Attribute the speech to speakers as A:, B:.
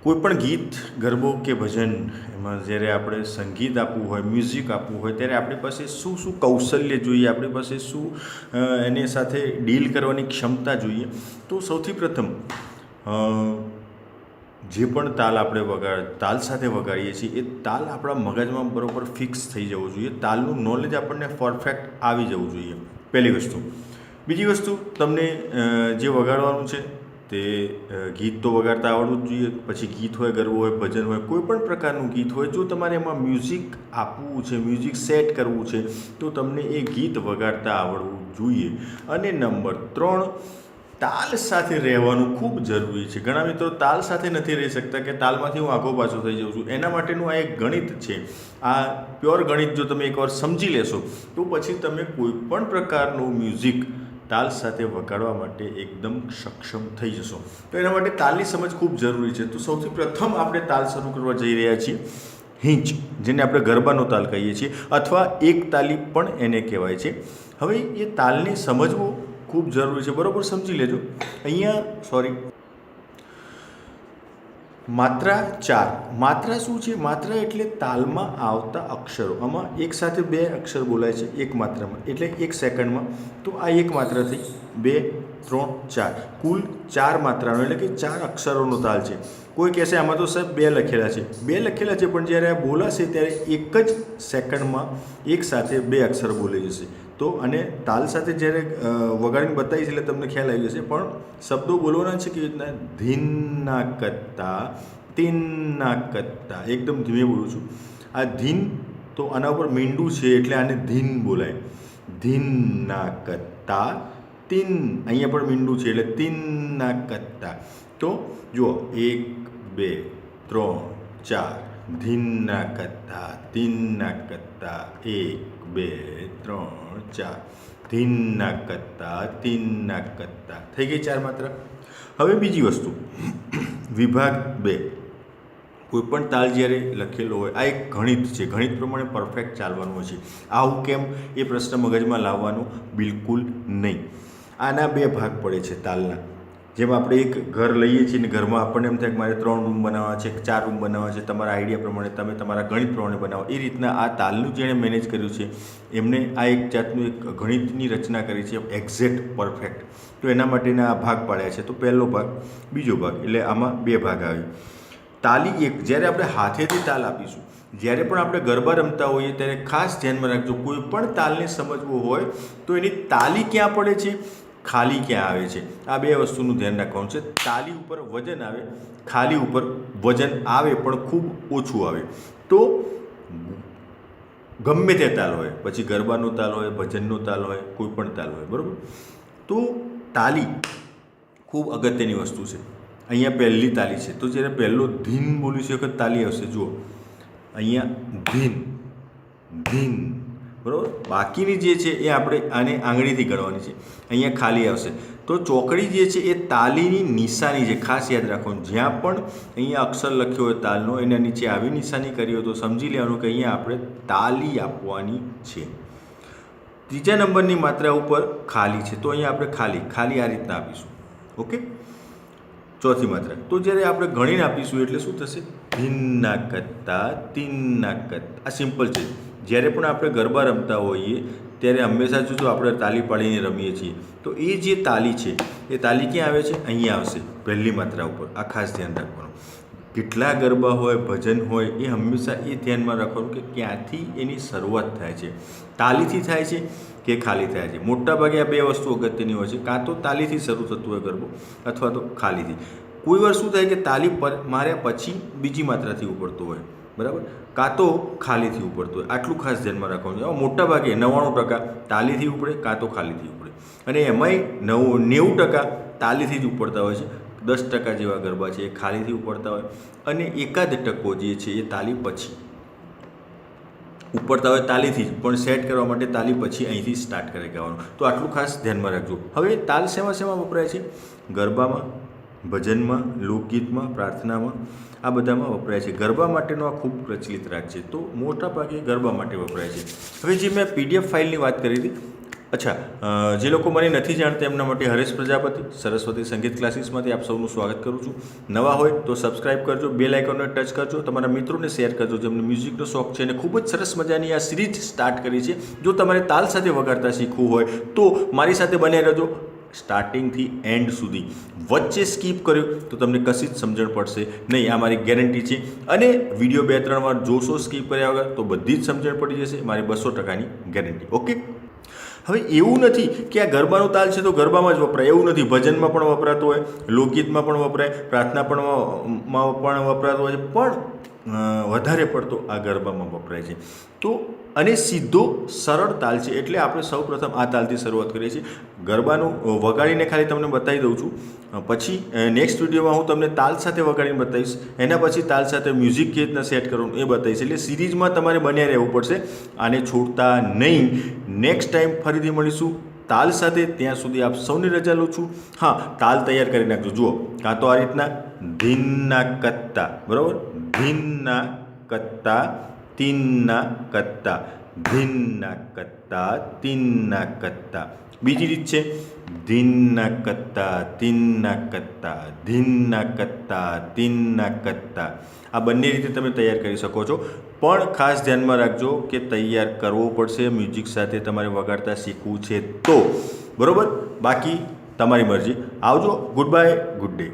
A: કોઈપણ ગીત, ગરબો કે ભજન એમાં જ્યારે આપણે સંગીત આપવું હોય, મ્યુઝિક આપવું હોય, ત્યારે આપણી પાસે શું શું કૌશલ્ય જોઈએ, આપણી પાસે શું એની સાથે ડીલ કરવાની ક્ષમતા જોઈએ. તો સૌથી પ્રથમ જે પણ તાલ આપણે તાલ સાથે વગાડીએ છીએ એ તાલ આપણા મગજમાં બરાબર ફિક્સ થઈ જવું જોઈએ. તાલનું નોલેજ આપણને પરફેક્ટ આવી જવું જોઈએ, પહેલી વસ્તુ. બીજી વસ્તુ, તમને જે વગાડવાનું છે તે ગીત તો વગાડતા આવડવું જ જોઈએ. પછી ગીત હોય, ગરબો હોય, ભજન હોય, કોઈ પણ પ્રકારનું ગીત હોય, જો તમારે એમાં મ્યુઝિક આપવું છે, મ્યુઝિક સેટ કરવું છે, તો તમને એ ગીત વગાડતા આવડવું જોઈએ. અને નંબર 3, તાલ સાથે રહેવાનું ખૂબ જરૂરી છે. ઘણા મિત્રો તાલ સાથે નથી રહી શકતા કે તાલમાંથી હું આઘો પાછો થઈ જાઉં છું. એના માટેનું આ એક ગણિત છે. આ પ્યોર ગણિત જો તમે એકવાર સમજી લેશો તો પછી તમે કોઈ પણ પ્રકારનું મ્યુઝિક તાલ સાથે વગાડવા માટે એકદમ સક્ષમ થઈ જશો. તો એના માટે તાલની સમજ ખૂબ જરૂરી છે. તો સૌથી પ્રથમ આપણે તાલ શરૂ કરવા જઈ રહ્યા છીએ હિંચ, જેને આપણે ગરબાનો તાલ કહીએ છીએ, અથવા એક તાલી પણ એને કહેવાય છે. હવે એ તાલને સમજવું ખૂબ જરૂરી છે, બરાબર સમજી લેજો. અહીંયા માત્રા 4. માત્રા શું છે? માત્રા એટલે તાલમાં આવતા અક્ષરો. આમાં એક સાથે 2 અક્ષર બોલાય છે એક માત્રામાં, એટલે 1 સેકન્ડમાં. તો આ એક માત્રા થઈ, 2, 3, 4, કુલ 4 માત્રાનો, એટલે કે 4 અક્ષરોનો તાલ છે. કોઈ કહેશે આમાં તો સાહેબ 2 લખેલા છે. 2 લખેલા છે, પણ જ્યારે આ બોલાશે ત્યારે એક જ સેકન્ડમાં એક સાથે 2 અક્ષર બોલી જશે. તો અને તાલ સાથે જ્યારે વગાડીને બતાવીશ એટલે તમને ખ્યાલ આવી જશે. પણ શબ્દો બોલવાના છે કેવી રીતના? ધીનના કત્તા, તીનના કત્તા. એકદમ ધીમે બોલું છું. આ ધીન, તો આના ઉપર મીંડું છે એટલે આને ધીન બોલાય. ધીનના કત્તા, તીન, અહીંયા પણ મીંડું છે એટલે તીનના કત્તા. તો જુઓ, 1, 2, 3, 4, ધીનના કત્તા, તીનના કત્તા, 1, 2, 3, 4, ધીનના કત્તા, તીનના કત્તા. થઈ ગઈ 4 માત્રા. હવે બીજી વસ્તુ, વિભાગ 2. કોઈપણ તાલ જ્યારે લખેલો હોય, આ એક ગણિત છે, ગણિત પ્રમાણે પરફેક્ટ ચાલવાનું હોય છે. આવું કેમ એ પ્રશ્ન મગજમાં લાવવાનો બિલકુલ નહીં. આના 2 ભાગ પડે છે તાલના. જેમ આપણે એક ઘર લઈએ છીએ ને ઘરમાં આપણને એમ થાય કે મારે 3 રૂમ બનાવવા છે, 4 રૂમ બનાવવા છે, તમારા આઈડિયા પ્રમાણે તમે તમારા ગણિત પ્રમાણે બનાવો. એ રીતના આ તાલનું જેણે મેનેજ કર્યું છે એમને આ એક જાતનું એક ગણિતની રચના કરી છે, એક્ઝેક્ટ પરફેક્ટ. તો એના માટેના આ ભાગ પાડ્યા છે. તો પહેલો ભાગ, બીજો ભાગ, એટલે આમાં 2 ભાગ આવે. તાલી 1, જ્યારે આપણે હાથેથી તાલ આપીશું, જ્યારે પણ આપણે ગરબા રમતા હોઈએ ત્યારે ખાસ ધ્યાનમાં રાખજો, કોઈ પણ તાલને સમજવું હોય તો એની તાલી ક્યાં પડે છે, ખાલી ક્યાં આવે છે. આ 2 વસ્તુનું ધ્યાન રાખવાનું છે. તાલી ઉપર વજન આવે, ખાલી ઉપર વજન આવે પણ ખૂબ ઓછું આવે. તો ગમે તે તાલ હોય, પછી ગરબાનો તાલ હોય, ભજનનો તાલ હોય, કોઈ પણ તાલ હોય, બરાબર. તો તાલી ખૂબ અગત્યની વસ્તુ છે. અહીંયા પહેલી તાલી છે, તો જ્યારે પહેલો ધીન બોલીશું વખત તાલી આવશે. જુઓ, અહીંયા ધીન, ધીન, બરાબર. બાકીની જે છે એ આપણે આને આંગળીથી ગણવાની છે. અહીંયા ખાલી આવશે. તો ચોકડી જે છે એ તાલીની નિશાની છે, ખાસ યાદ રાખવાનું. જ્યાં પણ અહીંયા અક્ષર લખ્યો હોય તાલનો, એના નીચે આવી નિશાની કરી હોય તો સમજી લેવાનું કે અહીંયા આપણે તાલી આપવાની છે. ત્રીજા નંબરની માત્રા ઉપર ખાલી છે, તો અહીંયા આપણે ખાલી આ રીતના આપીશું. ઓકે. ચોથી માત્રા, તો જ્યારે આપણે ગણીને આપીશું એટલે શું થશે? ધીનના કત્તા, તીનના કત્તા. આ સિમ્પલ છે. જ્યારે પણ આપણે ગરબા રમતા હોઈએ ત્યારે હંમેશા જો આપણે તાલી પાડીને રમીએ છીએ, તો એ જે તાલી છે એ તાલી ક્યાં આવે છે? અહીંયા આવશે, પહેલી માત્રા ઉપર. આ ખાસ ધ્યાન રાખવાનું. કેટલા ગરબા હોય, ભજન હોય, એ હંમેશા એ ધ્યાનમાં રાખવાનું કે ક્યાંથી એની શરૂઆત થાય છે. તાલીથી થાય છે કે ખાલી થાય છે. મોટાભાગે આ 2 વસ્તુ અગત્યની હોય છે. કાં તો તાલીથી શરૂ થતું હોય ગરબો, અથવા તો ખાલીથી. કોઈ વાર શું થાય કે તાલી માર્યા પછી બીજી માત્રાથી ઉપડતું હોય, બરાબર, કાં તો ખાલીથી ઉપડતું હોય. આટલું ખાસ ધ્યાનમાં રાખવાનું. એમાં મોટાભાગે 99% તાલીથી ઉપડે, કાં તો ખાલીથી ઉપડે. અને એમાંય 90% તાલીથી જ ઉપડતા હોય છે. 10% જેવા ગરબા છે એ ખાલીથી ઉપડતા હોય, અને 1% જે છે એ તાલી પછી ઉપડતા હોય તાલીથી જ, પણ સેટ કરવા માટે તાલી પછી અહીંથી સ્ટાર્ટ કરી ગાવાનું. તો આટલું ખાસ ધ્યાનમાં રાખજો. હવે તાલ શેમાં વપરાય છે? ગરબામાં, ભજનમાં, લોકગીતમાં, પ્રાર્થનામાં, આ બધામાં વપરાય છે. ગરબા માટેનો આ ખૂબ પ્રચલિત રાગ છે. તો મોટા ભાગે ગરબા માટે વપરાય છે. હવે જે મેં PDF ફાઇલની વાત કરી હતી, અચ્છા, જે લોકો મને નથી જાણતા એમના માટે હરેશ પ્રજાપતિ સરસ્વતી સંગીત ક્લાસીસમાંથી આપ સૌનું સ્વાગત કરું છું. નવા હોય તો સબસ્ક્રાઇબ કરજો, બેલ આઇકોનને ટચ કરજો, તમારા મિત્રોને શેર કરજો જેમને મ્યુઝિકનો શોખ છે અને ખૂબ જ સરસ મજાની આ સિરીઝ સ્ટાર્ટ કરી છે. જો તમારે તાલ સાથે વગાડતા શીખવું હોય તો મારી સાથે બને રહેજો સ્ટાર્ટિંગથી એન્ડ સુધી. વચ્ચે સ્કીપ કર્યો તો તમને કશી જ સમજણ પડશે નહીં, આ મારી ગેરંટી છે. અને વિડીયો 2-3 વાર જોશો સ્કીપ કર્યા વગર તો બધી જ સમજણ પડી જશે, મારી 200%ની ગેરંટી. ઓકે. હવે એવું નથી કે આ ગરબાનો તાલ છે તો ગરબામાં જ વપરાય, એવું નથી. ભજનમાં પણ વપરાતો હોય, લોકગીતમાં પણ વપરાય, પ્રાર્થના પણ વપરાતો હોય છે, પણ વધારે પડતો આ ગરબામાં વપરાય છે. તો અને સીધો સરળ તાલ છે એટલે આપણે સૌપ્રથમ આ તાલથી શરૂઆત કરીએ છીએ. ગરબાનું વગાડીને ખાલી તમને બતાવી દઉં છું, પછી નેક્સ્ટ વિડીયોમાં હું તમને તાલ સાથે વગાડીને બતાવીશ, એના પછી તાલ સાથે મ્યુઝિક કેવી રીતના સેટ કરવાનું એ બતાવીશ. એટલે સિરીઝમાં તમારે બન્યા રહેવું પડશે, આને છોડતા નહીં. નેક્સ્ટ ટાઈમ ફરીથી મળીશું તાલ સાથે. ત્યાં સુધી આપ સૌની રજા લઉં છું. હા, તાલ તૈયાર કરી નાખજો. જુઓ, કાં તો આ રીતના ધીનના કત્તા, બરાબર, ધીનના કત્તા, તીનના કત્તા, ધીનના કત્તા, તીનના કત્તા. બીજી રીત છે ધીનના કત્તા, તીનના કત્તા, ધીનના કત્તા, તીનના કત્તા. આ બંને રીતે તમે તૈયાર કરી શકો છો, પણ ખાસ ધ્યાનમાં રાખજો કે તૈયાર કરવો પડશે મ્યુઝિક સાથે તમારે વગાડતા શીખવું છે તો, બરાબર. બાકી તમારી મરજી. આવજો. Good bye, good day.